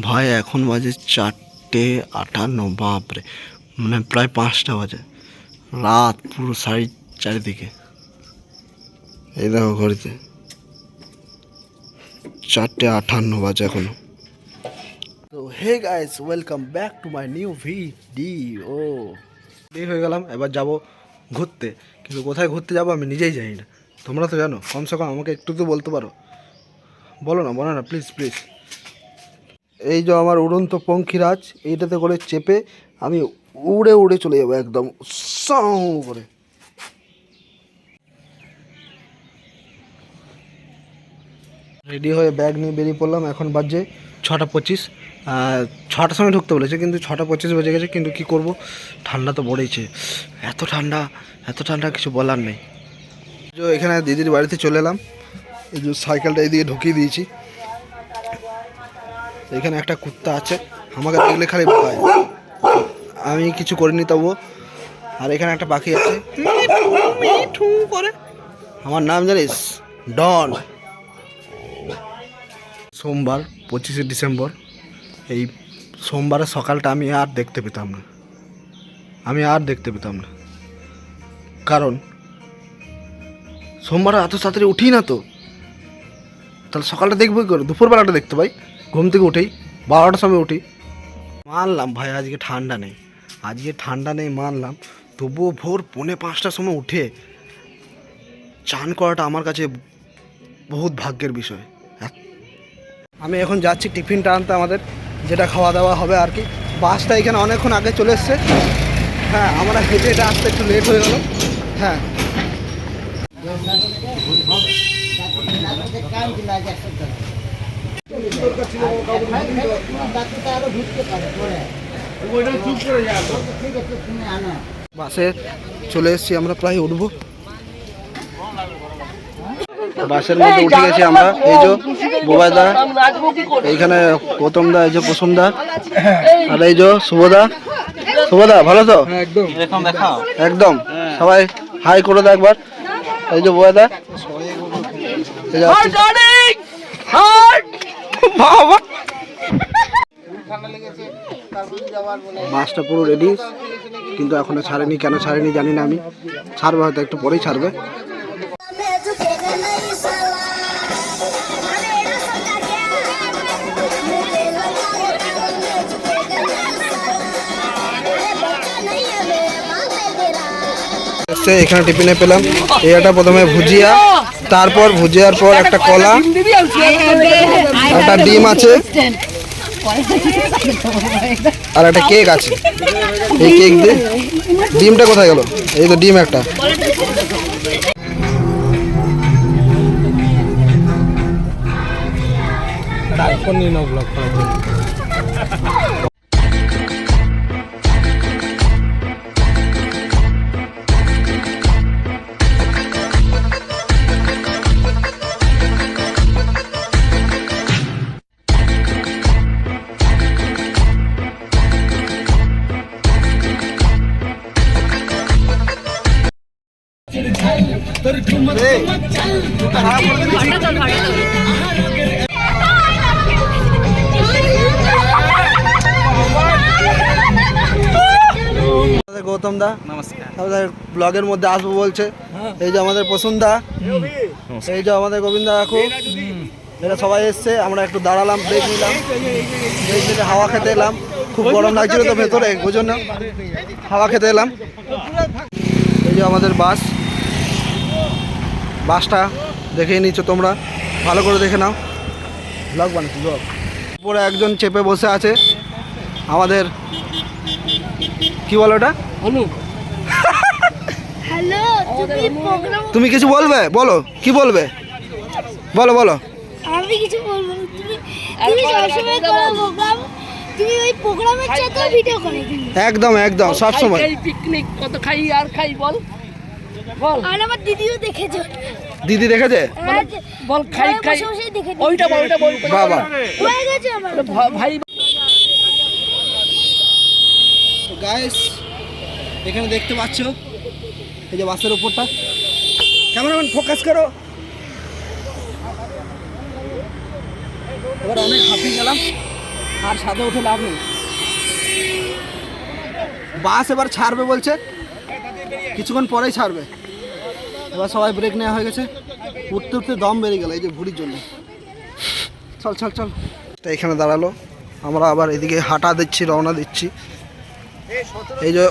ভাই এখন বাজে 4:58, বাপরে, মানে প্রায় 5টা বাজে। রাত পুরো চারিদিকে। এই দেখো ঘড়িতে 4:58 বাজে এখনো। তো hey guys, welcome back to my new video. Ready হয়ে গেলাম, এবার যাব ঘুরতে। কিন্তু কোথায় ঘুরতে যাব আমি নিজেই জানি না। তোমরা তো জানো, কমসে কম আমাকে একটু তো বলতে পারো। বলো না প্লিজ প্লিজ। এই যে আমার উড়ন্ত পঙ্খিরাজ, এইটাতে করে চেপে আমি উড়ে উড়ে চলে যাবো একদম সাউ করে। রেডি হয়ে ব্যাগ নিয়ে বেরিয়ে পড়লাম। এখন বাজে 6:25। 6টার সময় ঢুকতে বলেছে, কিন্তু 6:25 বেজে গেছে। কিন্তু কি করব, ঠান্ডা তো পড়েছে। এত ঠান্ডা কিছু বলার নেই। যে এখানে দিদির বাড়িতে চলে এলাম। এই যে সাইকেলটা এইদিকে ঢুকিয়ে দিয়েছি। এখানে একটা কুত্তা আছে, আমাকে দেখলে খালি ভয়। আমি কিছু করিনি তবু। আর এখানে একটা পাখি আছে মিঠু করে, আমার নাম জানিস, ডন। সোমবার 25শে ডিসেম্বর। এই সোমবারের সকালটা আমি আর দেখতে পেতাম না। কারণ সোমবার এত তাড়াতাড়ি উঠি না তো, তাহলে সকালটা দেখবো কি করে? দুপুরবেলাটা দেখতে পাই, ঘুম থেকে উঠেই 12টার সময় উঠি। মানলাম ভাই আজকে ঠান্ডা নেই মানলাম, তবুও ভোর 4:45টার সময় উঠে চান করাটা আমার কাছে বহুত ভাগ্যের বিষয়। আমি এখন যাচ্ছি টিফিনটা আনতে, আমাদের যেটা খাওয়া দাওয়া হবে আর কি। বাসটা এখানে অনেকক্ষণ আগে চলে এসছে। হ্যাঁ, আমরা হেঁটে এটা আসতে একটু লেট হয়ে গেল। হ্যাঁ, বাসে চলে এসেছি আমরা, প্রায় উঠবো। বাসের মধ্যে উঠে গেছি আমরা। এই যে বোবাইদা, এইখানে গৌতমদা, এই যে প্রসুমদা, আর এই যে শুভদা। ভালো তো? একদম সবাই হাই করে দাও একবার। এই যে বোবাইদা, বাসটা পুরো রেডি, কিন্তু এখনো ছাড়েনি। কেন ছাড়েনি জানি না আমি। ছাড়বে হয়তো, একটু পরেই ছাড়বে। এখানে টিফিনে পেলাম এটা প্রথমে ভুজিয়া, তারপর ভুজিয়ার পর একটা কলা, একটা ডিম আছে, আর একটা কেক আছে। এই কেক দিয়ে, ডিমটা কোথায় গেল? এই তো ডিম একটা। গৌতম দা নমস্কার, ব্লগের মধ্যে আসবো বলছে। এই যে আমাদের প্রসুন্দা, এই যে আমাদের গোবিন্দা কাকু, এরা সবাই এসছে। আমরা একটু দাঁড়ালাম, ব্রেক নিলাম, ব্রেক নিতে হাওয়া খেতে এলাম। খুব গরম লাগছিল তো ভেতরে, ওই জন্য হাওয়া খেতে এলাম। এই যে আমাদের বাসটা দেখে নিচ্ছ তোমরা, ভালো করে দেখে নাও। ব্লগ বানাচ্ছি ব্লগ। উপরে একজন চেপে বসে আছে আমাদের, কি বলো ওটা? তুমি কিছু বলবে? বলো, কি বলবে? বলো। আমি কিছু বলবো না। তুমি সবসময় করো প্রোগ্রাম, তুমি ওই প্রোগ্রামের সাথে ভিডিও করে দিই। একদম সব সময় পিকনিক কত খাই আর খাই বল। আর আমার দিদিও দেখেছে। দিদি দেখেছে? বল খাই ওইটা বল বাবা হয়ে গেছে আমার ভাই। তো গাইস, এখানে দেখতে পাচ্ছ এই যে বাসের উপরটা। ক্যামেরাম্যান ফোকাস করো। এবার অনেক হাঁপিয়ে গেলাম, আর সাথে উঠে লাভ নেই। বাস এবার ছাড়বে বলছে, কিছুক্ষণ পরেই ছাড়বে। এবার সবাই ব্রেক নেওয়া হয়ে গেছে। উঠতে উঠতে দম বেরিয়ে গেল এই যে ভুড়ির জন্য। চল চল চল, এখানে দাঁড়ালো। আমরা আবার এদিকে হাঁটা দিচ্ছি, রওনা দিচ্ছি। এই যে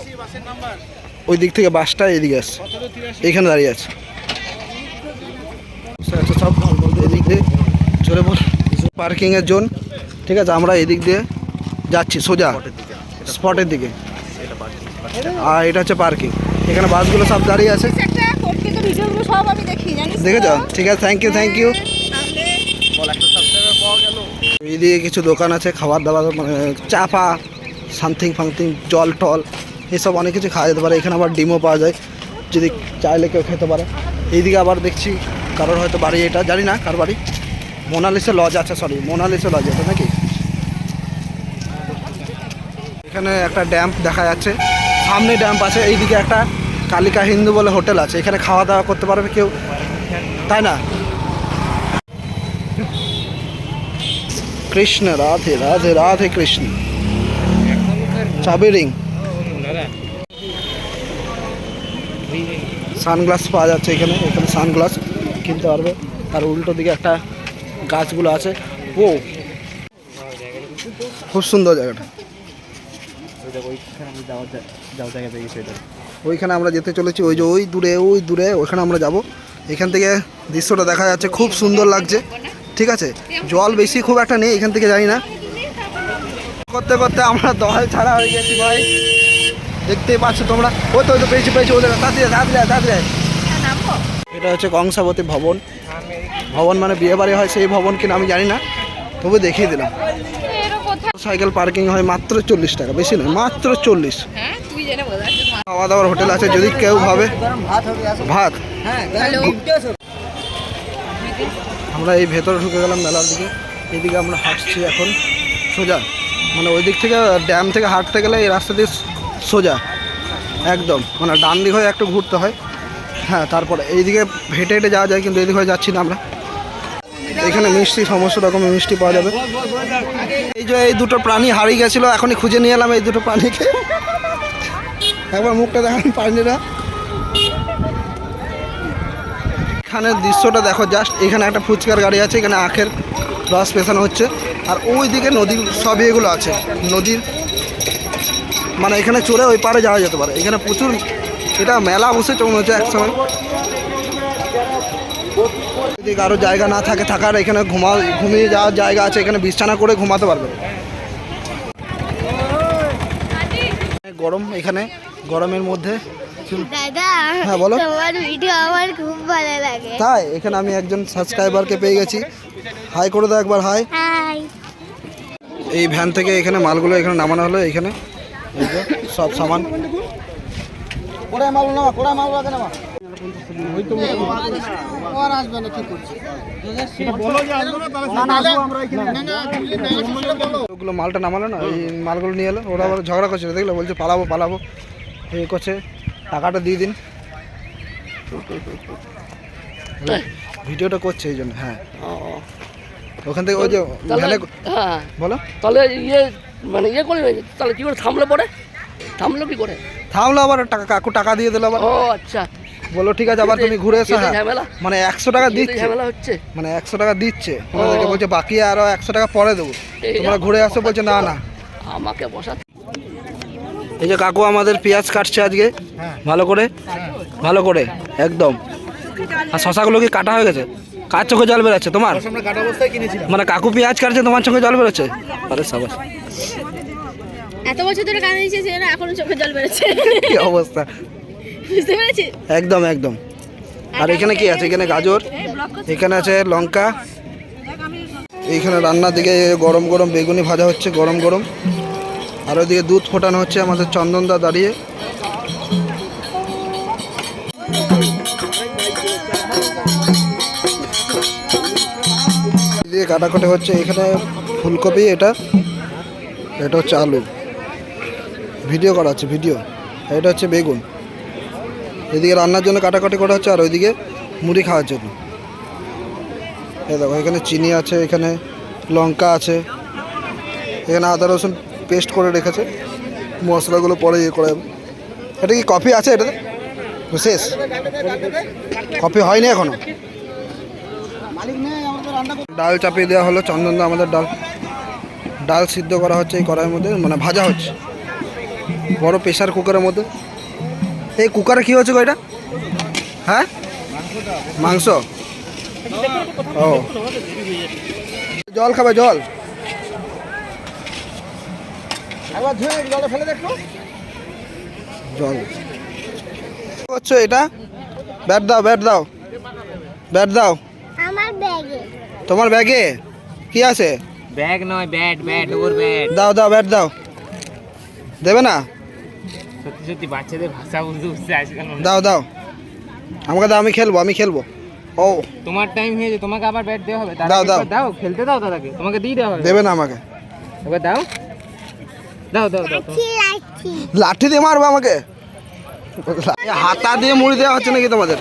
ওই দিক থেকে বাসটা এদিকে আসছে, এইখানে দাঁড়িয়ে আছে। আচ্ছা সব এদিক দিয়ে চলে বল পার্কিংয়ের জোন। ঠিক আছে, আমরা এদিক দিয়ে যাচ্ছি সোজা স্পটের দিকে। আর এটা হচ্ছে পার্কিং, এখানে বাসগুলো সব দাঁড়িয়ে আছে। দেখেছ? ঠিক আছে, থ্যাংক ইউ থ্যাংক ইউ। এইদিকে কিছু দোকান আছে খাবার দাবার, মানে চা ফা সামথিং ফামথিং, জল টল এসব অনেক কিছু খাওয়া যেতে পারে। এখানে আবার ডিমও পাওয়া যায়, যদি চাইলে কেউ খেতে পারে। এইদিকে আবার দেখছি কারোর হয়তো বাড়ি, এটা জানি না কার বাড়ি। মোনালিসা লজ আছে, সরি মোনালিসা লজ আছে নাকি। এখানে একটা ড্যাম্প দেখা যাচ্ছে, সামনে ড্যাম্প আছে। এইদিকে একটা কালিকা হিন্দু বলে হোটেল আছে, এখানে খাওয়া দাওয়া করতে পারবে কেউ, তাই না? কৃষ্ণ রাধে রাধে রাধে কৃষ্ণ। চাবি রিং, সানগ্লাস পাওয়া যাচ্ছে এখানে। এখানে সানগ্লাস কিনতে পারবে। আর উল্টো দিকে একটা গাছগুলো আছে। ও খুব সুন্দর জায়গাটা। ওইখানে আমরা যেতে চলেছি, ওই যে ওই দূরে ওইখানে আমরা যাব। এখান থেকে দৃশ্যটা দেখা যাচ্ছে, খুব সুন্দর লাগছে। ঠিক আছে, জল বেশি খুব একটা নেই এখান থেকে, জানি না। করতে করতে আমরা দল ছাড়া হয়ে গেছি ভাই, দেখতেই পাচ্ছ তোমরা। ওই তো পেয়েছি ওদের, তাড়াতাড়ি। এটা হচ্ছে কংসাবতী ভবন। ভবন মানে বিয়ে বাড়ি হয় সেই ভবন কিনা আমি জানি না, তবু দেখিয়ে দিলাম। সাইকেল পার্কিং হয় মাত্র 40 টাকা, বেশি নয়, মাত্র 40। খাওয়া দাওয়ার হোটেল আছে যদি কেউ ভাবে। ভাত, আমরা এই ভেতরে ঢুকে গেলাম মেলার দিকে। এইদিকে আমরা হাঁটছি এখন সোজা, মানে ওই দিক থেকে ড্যাম থেকে হাঁটতে গেলে এই রাস্তা দিয়ে সোজা একদম, মানে ডান দিক হয়ে একটু ঘুরতে হয়। হ্যাঁ, তারপরে এইদিকে হেঁটে হেঁটে যাওয়া যায়, কিন্তু এইদিকে হয়ে যাচ্ছি না আমরা। এখানে মিষ্টি, সমস্ত রকমের মিষ্টি পাওয়া যাবে। এই যে এই দুটো প্রাণী হারিয়ে গেছিলো, এখনই খুঁজে নিয়ে এলাম এই দুটো প্রাণীকে। একবার মুখটা দেখান প্রাণীরা। এখানে দৃশ্যটা দেখো জাস্ট। এখানে একটা ফুচকার গাড়ি আছে, এখানে আখের রস পেছানো হচ্ছে। আর ওই দিকে নদীর সব এগুলো আছে, নদীর মানে এখানে চড়ে ওই পারে যাওয়া যেতে পারে। এখানে প্রচুর, এটা মেলা বসেছে মনে হচ্ছে একসময়। যদি কারো জায়গা না থাকে থাকার, এখানে ঘুমিয়ে যাওয়ার জায়গা আছে, এখানে বিছানা করে ঘুমাতে পারবে। গরম, এখানে গরমের মধ্যে। দাদা, হ্যাঁ বলো। তোমার ভিডিও আমার খুব ভালো লাগে। তাই? এখানে আমি একজন সাবস্ক্রাইবারকে পেয়ে গেছি। হাই করে দাও একবার, হাই। হাই। এই ভ্যান থেকে এখানে মালগুলো এখানে নামানো হলো। এখানে এই যে সব সামান। ওগুলো মালটা নামালো না, এই মালগুলো নিয়ে এলো। ওরা আবার ঝগড়া করছে, দেখলে বলছে পালাবো এই করছে। টাকাটা দিয়ে দিন, ভিডিওটা করছে এই জন্য। হ্যাঁ, ওখান থেকে ওই যে ভ্যানে। হ্যাঁ বলো। তাহলে মানে করে তাহলে কি করে থামলো কি করে? থামলো আবার, কাকু টাকা দিয়ে দিল আবার। ও আচ্ছা, বলো ঠিক আছে, আবার তুমি ঘুরে এসো। হ্যাঁ, ঝামেলা, মানে 100 টাকা দিচ্ছে, ঝামেলা হচ্ছে। মানে 100 টাকা দিচ্ছে তোমাদেরকে, বলছে বাকি আরো 100 টাকা পরে দেবো, তোমরা ঘুরে আসো। বলছে না আমাকে বসা। এই যে কাকু আমাদের পেঁয়াজ কাটছে আজকে ভালো করে একদম। আর শশাগুলো কি কাটা হয়ে গেছে? কার চোখে জল বেরোচ্ছে তোমার? মানে কাকু পেঁয়াজ কাটছে, তোমার চোখে জল বেরোচ্ছে? আরে সাবাস। এত বছর ধরে কানে দিয়েছে, এখনো চোখে জল বেরোচ্ছে। কি অবস্থা, বুঝতে পেরেছি। একদম। আর এখানে কি আছে? এখানে গাজর, এখানে আছে লঙ্কা। এইখানে রান্নার দিকে গরম বেগুনি ভাজা হচ্ছে, গরম। আর ওইদিকে দুধ ফোটানো হচ্ছে আমাদের চন্দনদা দাঁড়িয়ে। দিয়ে কাটাকাটি হচ্ছে। এখানে ফুলকপি, এটা হচ্ছে আলু, ভিডিও করা হচ্ছে ভিডিও। এটা হচ্ছে বেগুন। এদিকে রান্নার জন্য কাটাকাটি করা হচ্ছে, আর ওইদিকে মুড়ি খাওয়ার জন্য। এই দেখো, এখানে চিনি আছে, এখানে লঙ্কা আছে, এখানে আদা রসুন পেস্ট করে রেখেছে, মশলাগুলো পরে ইয়ে করে যাবে। এটা কি কফি আছে এটাতে? শেষ কফি হয়নি এখনো। ডাল চাপিয়ে দেওয়া হলো, চন্দনদা আমাদের ডাল সিদ্ধ করা হচ্ছে এই কড়াইয়ের মধ্যে, মানে ভাজা হচ্ছে বড় প্রেশার কুকারের মধ্যে। এই কুকারে কি হচ্ছে গো এটা? হ্যাঁ, মাংস। ও, জল খাবে? জল একবার ধুয়ে জলে ফেলে দেখো। জল করছো এটা? ব্যাট দাও, ব্যাট দাও, ব্যাট দাও। আমার ব্যাগে তোমার ব্যাগে কি আছে? ব্যাগ নয়, ব্যাট, ব্যাট, ওর ব্যাট। দাও দাও, ব্যাট দাও। দেবে না? সত্যি সত্যি বাচ্চাদের ভাষা বুঝতে বুঝতে আজকাল দাও দাও, আমাকে দাও, আমি খেলবো, আমি খেলবো। ও, তোমার টাইম হয়েছে, তোমাকে আবার ব্যাট দেওয়া হবে। দাও, দাও। দাও, খেলতে দাও দাদাকে, তোমাকে দিয়ে দেওয়া হবে। দেবে না আমাকে? এবার দাও, দাও দাও দাও। লাঠি লাঠি দিয়ে মারবো আমাকে? হাতা দিয়ে মুড়ি দেওয়া হচ্ছে নাকি তোমাদের?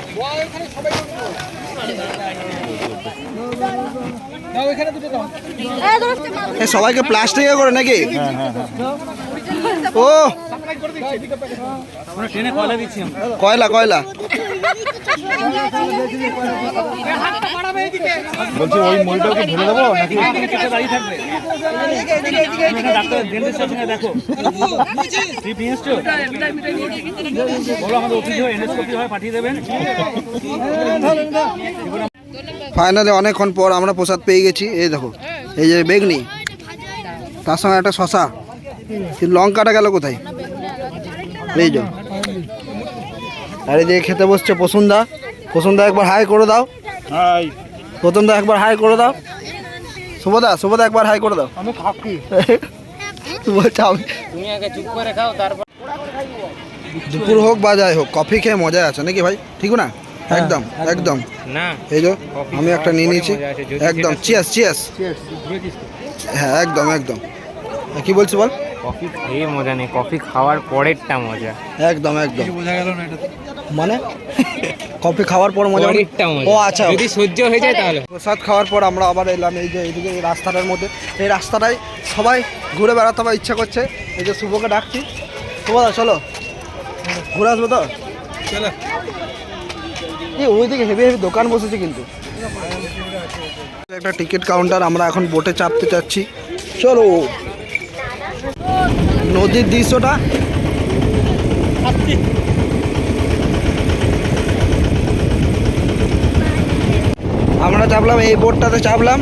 এ সবাইকে প্লাস্টিকে করে নাকি? ও, কয়লা কয়লা। বলছি ওই মুড়িটাও কি ঢেলে দেবো নাকি দাঁড়িয়ে থাকবে? ডাক্তার দেখো বলো আমাদের অফিসে এন্ডোস্কোপি হয়, পাঠিয়ে দেবেন। ফাইনালি অনেকক্ষণ পর আমরা প্রসাদ পেয়ে গেছি। এই দেখো, এই যে বেগনি, তার সঙ্গে একটা শশা। লঙ্কাটা গেল কোথায়? এই যে, আর এই যে খেতে বসছে প্রসুনদা। প্রসুনদা একবার হাই করে দাও। প্রথমদা একবার হাই করে দাও। শুভদা, শুভদা একবার হাই করে দাও। আমি খাকি বলছে আমি। তুমি আগে চুপ করে খাও, তারপর দুপুর হোক বা যাই হোক, কফি খেয়ে মজা আছে নাকি ভাই? ঠিক না? একদম একদম। না, এই যে আমি একটা নিয়ে নিয়েছি, একদম চিয়াস চিয়াস। হ্যাঁ, একদম একদম। কি বলছি বল? কফি খেয়ে মজা নেই, কফি খাওয়ার পরেরটা মজা। একদম একদম। বোঝা গেল না এটা মানে কফি খাওয়ার পর মজা? পরেরটা মজা। ও আচ্ছা, যদি সহ্য হয়ে যায় তাহলে। প্রসাদ খাওয়ার পর আমরা আবার এলাম এই যে এইদিকে, এই রাস্তাটার মধ্যে। এই রাস্তাটায় সবাই ঘুরে বেড়াতে আমার ইচ্ছা করছে। এই যে শুভকে ডাকছি, শুভদা চলো ঘুরে আসবো তো। চলো। এই ওইদিকে হেভি হেভি দোকান বসেছে কিন্তু। একটা টিকিট কাউন্টার, আমরা এখন বোটে চাপতে চাচ্ছি। চলো। নদীর দৃশ্যটা আমরা চাপলাম, এই বোটটাতে চাপলাম,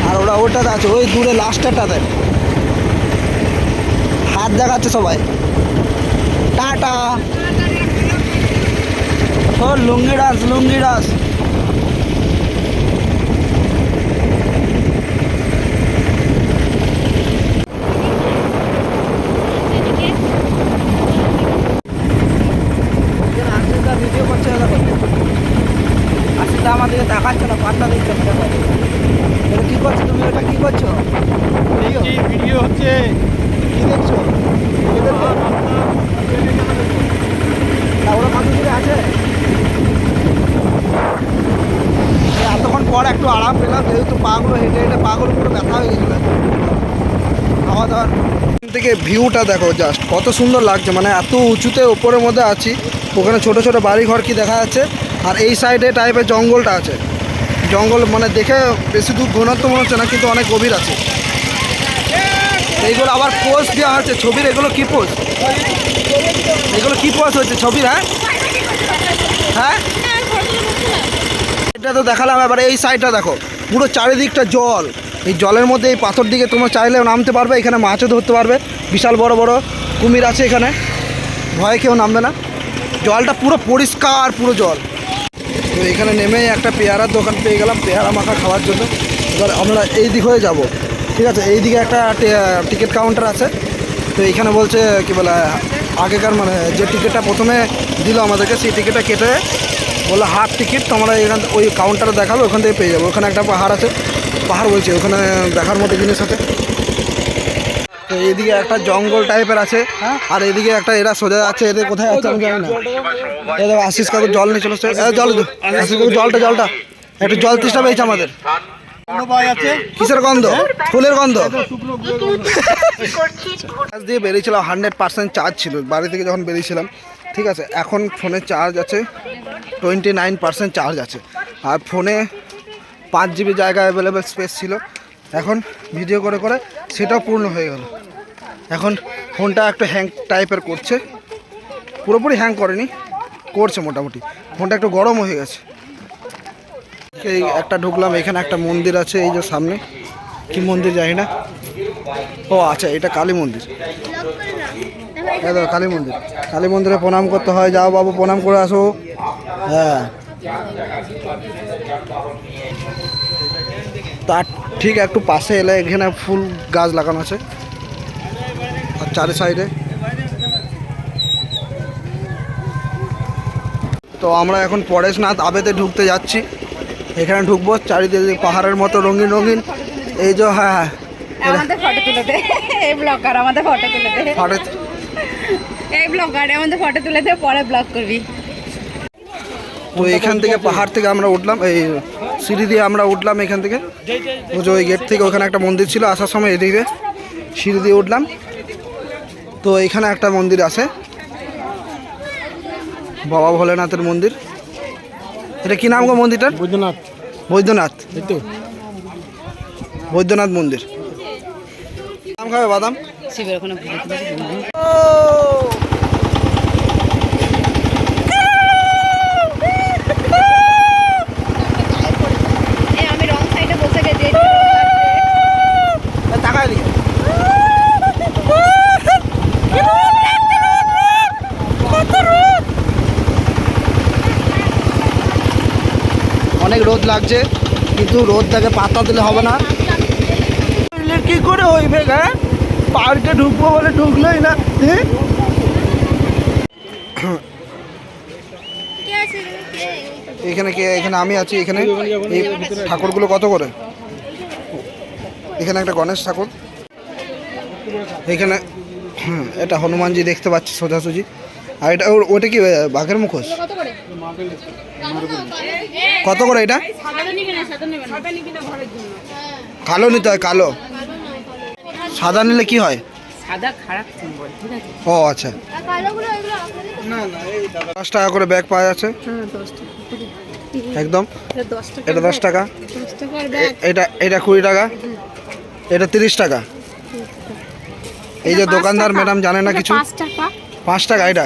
আর ওরা ওটাতে আছে ওই দূরে লাস্টটাতে। হাত দেখাচ্ছে সবাই, টাটা। ও লুঙ্গি ডান্স, লুঙ্গি ডান্স। ভিডিও করছে, আসলে আমাদেরকে দেখাচ্ছে না, পাত্তা দিচ্ছে না। দেখো এটা কি করছো তুমি? এটা কি করছো? ভিডিও হচ্ছে। কি দেখছো? না, ওরা কত দূরে আছে? এতক্ষণ পর একটু আরাম পেলাম, যেহেতু পাগুলো হেঁটে হেঁটে পাগুলো পুরো ব্যথা হয়ে গেছিলো। খাওয়া দাওয়ার থেকে ভিউটা দেখো জাস্ট কত সুন্দর লাগছে, মানে এত উঁচুতে ওপরের মধ্যে আছি। ওখানে ছোট ছোট বাড়ি ঘর কি দেখা যাচ্ছে, আর এই সাইডে টাইপের জঙ্গলটা আছে। জঙ্গল মানে দেখে বেশি দূর ঘনত্ব মনে হচ্ছে না, কিন্তু অনেক গভীর আছে। এইগুলো আবার পোস্ট দেওয়া হচ্ছে ছবির। এগুলো কি পোস্ট? এগুলো কি পোস্ট হচ্ছে ছবির? হ্যাঁ হ্যাঁ, এটা তো দেখালাম। এবার এই সাইডটা দেখো, পুরো চারিদিকটা জল। এই জলের মধ্যে এই পাথর দিকে তোমরা চাইলেও নামতে পারবে। এখানে মাছও ধরতে পারবে, বিশাল বড় বড় কুমির আছে এখানে। ভয়ে কেউ নামবে না, জলটা পুরো পরিষ্কার, পুরো জল। তো এখানে নেমে একটা পেয়ারার দোকান পেয়ে গেলাম, পেয়ারা মাখা খাওয়ার জন্য। এবার আমরা এই দিক হয়ে যাব, ঠিক আছে? এই দিকে একটা টিকিট কাউন্টার আছে। তো এইখানে বলছে কি বলে, আগেকার মানে যে টিকিটটা প্রথমে দিল আমাদেরকে, সেই টিকিটটা কেটে বললো হাফ টিকিট তোমরা এখান ওই কাউন্টারে দেখাবে, ওখান থেকে পেয়ে যাবো। ওখানে একটা পাহাড় আছে, পাহাড় বলছে, ওখানে দেখার মতো জিনিস আছে। তো এইদিকে একটা জঙ্গল টাইপের আছে, আর এইদিকে একটা এরা সোজা আছে। এদের কোথায় আছে আমি জানি না। এদের আশিস কাকু জল নিয়ে চলে আসছে। জল আশিস কাকু জলটা একটু জল তৃষ্ণা পেয়েছে আমাদের। কিসের গন্ধ? ফুলের গন্ধ। চার্জ দিয়ে বেরিয়েছিলাম, 100% চার্জ ছিল বাড়ি থেকে যখন বেরিয়েছিলাম, ঠিক আছে। এখন ফোনে চার্জ আছে 29% চার্জ আছে, আর ফোনে 5 GB জায়গা অ্যাভেলেবেল স্পেস ছিল। এখন ভিডিও করে করে সেটাও পূর্ণ হয়ে গেল। এখন ফোনটা একটু হ্যাং টাইপের করছে, পুরোপুরি হ্যাং করেনি, করছে মোটামুটি। ফোনটা একটু গরম হয়ে গেছে। এই একটা ঢুকলাম, এখানে একটা মন্দির আছে, এই যে সামনে কি মন্দির জানি না। ও আচ্ছা, এটা কালী মন্দির। হ্যাঁ কালী মন্দির, কালী মন্দিরে প্রণাম করতে হয়। যাও বাবু, প্রণাম করে আসো। হ্যাঁ, তার ঠিক একটু পাশে এলে এখানে ফুল গাছ লাগানো আছে, আর চারি সাইডে। তো আমরা এখন পরেশনাথ আবেদে ঢুকতে যাচ্ছি। এখানে ঢুকবো, চারিদিকে পাহাড়ের মতো রঙিন রঙিন। এই যে হ্যাঁ, আমাদের ফটো তুলে দে, এই ব্লগার আমাদের ফটো তুলে দে, ফটো এই ব্লগার আমাদের ফটো তুলে দে, পরে ব্লগ করবি। তো এখান থেকে পাহাড় থেকে আমরা উঠলাম, এই সিঁড়ি দিয়ে আমরা উঠলাম এখান থেকে। ওই গেট থেকে ওখানে একটা মন্দির ছিল, আসার সময় এদিকে সিঁড়ি দিয়ে উঠলাম। তো এখানে একটা মন্দির আছে, বাবা ভোলেনাথের মন্দির। এটা কি নাম গো মন্দিরটার? বৈদ্যনাথ। বৈদ্যনাথ, বৈদ্যনাথ মন্দির। বাদাম খাবে? বাদাম শিবের ওখানে আমি রং সাইডে বসে গেছি। তাকায় দিকে। অনেক রোদ লাগছে, কিন্তু রোদটাকে পাত্তা দিলে হবে না। কি করে হইবে গা? পার্কে ঢুকবো বলে ঢুকলোই না। এখানে কে? এখানে আমি আছি। এখানে এই ঠাকুরগুলো কত করে? এখানে একটা গণেশ ঠাকুর, এখানে এটা হনুমানজি দেখতে পাচ্ছি সোজাসুজি। আর এটা ওটা কি বাঘের মুখোশ? কত করে এটা? কালো নিতে হয়, কালো। সাদা নিলে কি হয়? সাদা খারাপ সিম্বল, ঠিক আছে। ও আচ্ছা, 10 টাকা করে ব্যাগ পাওয়া যাচ্ছে একদম। এটা 10 টাকা, এটা 20 টাকা, এটা 30 টাকা। এই যে দোকানদার ম্যাডাম জানে না কিছু। 5 টাকা এটা?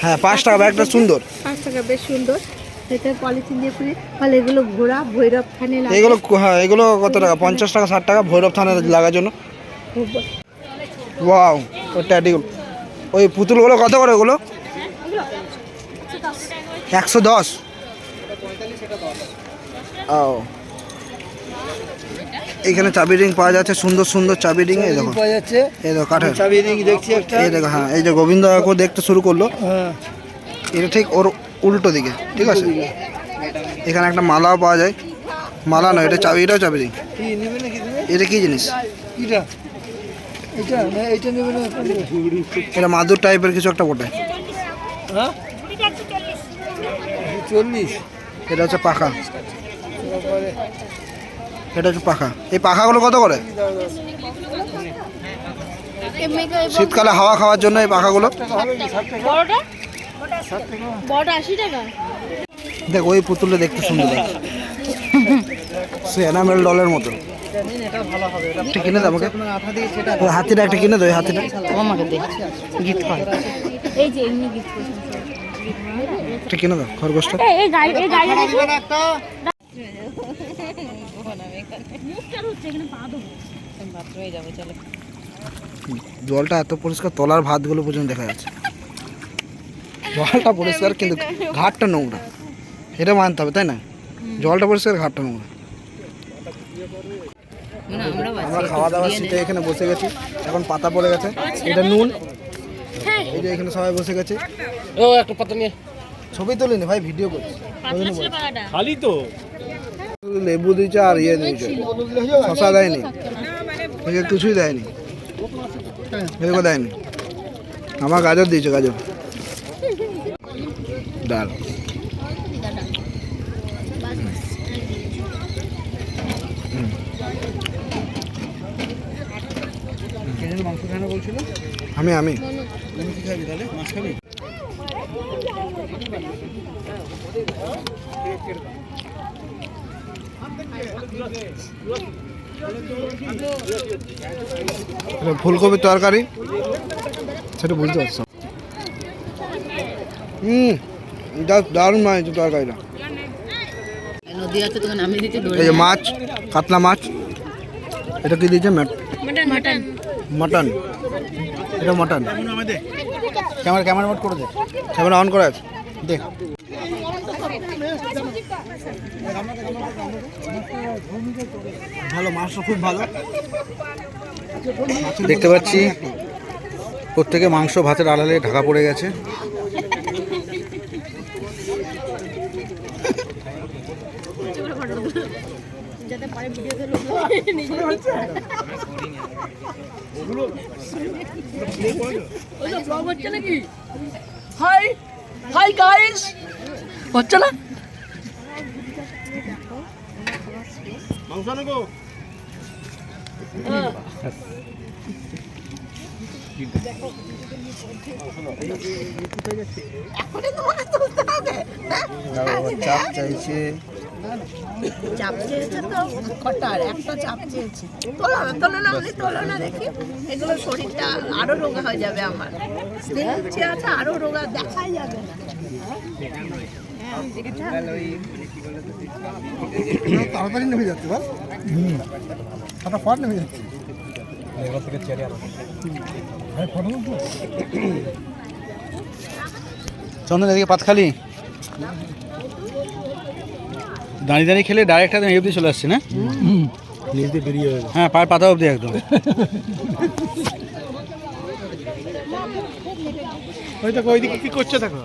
হ্যাঁ 5 টাকা ব্যাগটা সুন্দর। 5 টাকা, বেশ সুন্দর। এটা পলিথিন দিয়ে পুরে। তাহলে এগুলো ঘোড়া ভৈরব থানে লাগে। এগুলো হ্যাঁ, এগুলো কত টাকা? 50 টাকা 60 টাকা ভৈরব থানে লাগার জন্য। ওয়াও, ওই ট্যাডিগুলো, ওই পুতুলগুলো কত করে ওগুলো? 110। ও, এখানে চাবি রিং পাওয়া যাচ্ছে, সুন্দর সুন্দর চাবি রিং। এই দেখো পাওয়া যাচ্ছে, এই দেখো কাঠের চাবি রিং দেখছি একটা। এই দেখো, হ্যাঁ এই যে গোবিন্দ কাকু দেখতে শুরু করলো। হ্যাঁ, এটা ঠিক ওর উল্টো দিকে, ঠিক আছে। এখানে একটা মালাও পাওয়া যায়। মালা নয়, এটা চাবি, এটাও চাবি রিং। এটা কি জিনিস? এটা মাদুর টাইপের কিছু একটা বটে। 40। এটা হচ্ছে পাখা, এটা হচ্ছে পাখা। এই পাখাগুলো কত করে? শীতকালে হাওয়া খাওয়ার জন্য এই পাখাগুলো। বড়টা 80 টাকা। দেখ ওই পুতুলটা দেখতে সুন্দর লাগে, সে এনামেল ডলের মতো। একটা কিনে দাও আমাকে, ওই হাতিটা একটা কিনে দাও। ওই হাতিটা আমাকে দে, গিফট কর। এই যে এমনি গিফট করছেন একটা কিনে দাও, খরগোশটা। এই গাড়ি, এই গাড়ি একটা জলটা এত পরিষ্কার, তলার ভাতগুলো পর্যন্ত দেখা যাচ্ছে। জলটা পরিষ্কার কিন্তু ঘাটটা নোংরা, এটা মানতে হবে, তাই না? জলটা পরিষ্কার, ঘাটটা নোংরা। আমরা খাওয়া দাওয়া সিটে এখানে বসে গেছি, এখন পাতা পড়ে গেছে। এটা নুন, এই যে এখানে সবাই বসে গেছে। ও একটা পাতা নিয়ে ছবি তুলিনি ভাই, ভিডিও করছি। খালি তো লেবু দিয়েছে আর ইয়ে দিয়েছে, শশা দেয়নি, একে কিছুই দেয়নি, এগুলো দেয়নি। আমার গাজর দিয়েছে, গাজর ডাল। আমি এটা ফুলকপির তরকারি, সেটা বুঝতে পারছো। দারুণ মাছ তরকারিটা। নদী আছে তোকে নামিয়ে দিতে এই যে মাছ, কাতলা মাছ, এটা কি দিয়েছে? মাটন মাটন, এটা মাটন। ক্যামেরা মোড করে দে, ক্যামেরা অন করে আছে, দেখ। ভালো মাছটা, খুব ভালো। দেখতে পাচ্ছি প্রত্যেকে মাংস ভাতের আড়ালে ঢাকা পড়ে গেছে। হচ্ছে নাকি? হাই হাই গাইস, হচ্ছে না? চাপ চাইছে, চাপ চেয়েছে তো খটার একটা চাপ চেয়েছে। তোলো না দেখি, এগুলো শরীরটা আরো রোগা হয়ে যাবে আমার। স্লিম ইচ্ছে আছে আরো রোগা, দেখাই যাবে না। তাড়াতাড়ি নেমে যাচ্ছে, বল ফটাফট নেমে যাচ্ছে। চন্দন এদিকে পাতখালি দাঁড়িয়ে দাঁড়িয়ে খেলে ডাইরেক্ট একদম এই অবধি চলে আসছে না? নিচ দিয়ে বেরিয়ে যাবে। হ্যাঁ, পায়ের পাতা অবধি একদম। ওই দেখো, ওইদিকে কি করছে দেখো।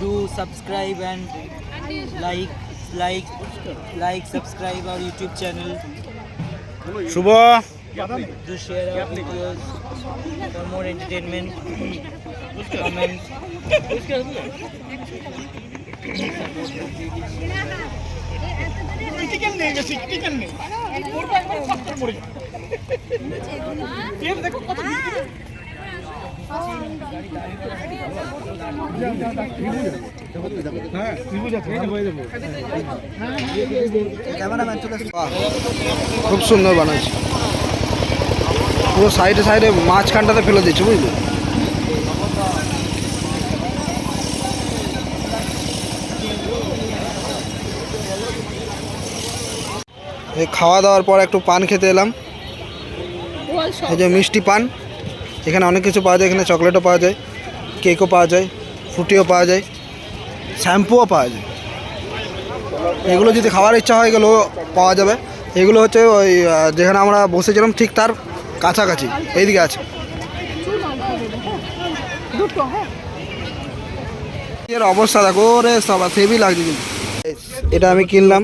Do subscribe and like subscribe our YouTube channel. Shubho Do share our videos for more entertainment. Comment. খুব সুন্দর বানাচ্ছে, পুরো সাইডে সাইডে মাঝখানটাতে ফেলে দিচ্ছে, বুঝলি? এই খাওয়া দাওয়ার পর একটু পান খেতে এলাম। এই যে মিষ্টি পান, এখানে অনেক কিছু পাওয়া যায়। এখানে চকলেটও পাওয়া যায়, কেকও পাওয়া যায়, ফ্রুটিও পাওয়া যায়, শ্যাম্পুও পাওয়া যায়। এগুলো যদি খাওয়ার ইচ্ছা হয় এগুলো পাওয়া যাবে। এগুলো হচ্ছে ওই যেখানে আমরা বসেছিলাম ঠিক তার কাছাকাছি, এইদিকে আছে। এর অবস্থা দেখো রে, সবাই সেবই লাগছে। কিন্তু এটা আমি কিনলাম,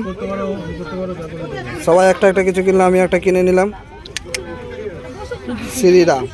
সবাই একটা একটা কিছু কিনলাম, আমি একটা কিনে নিলাম। শ্রীরাম।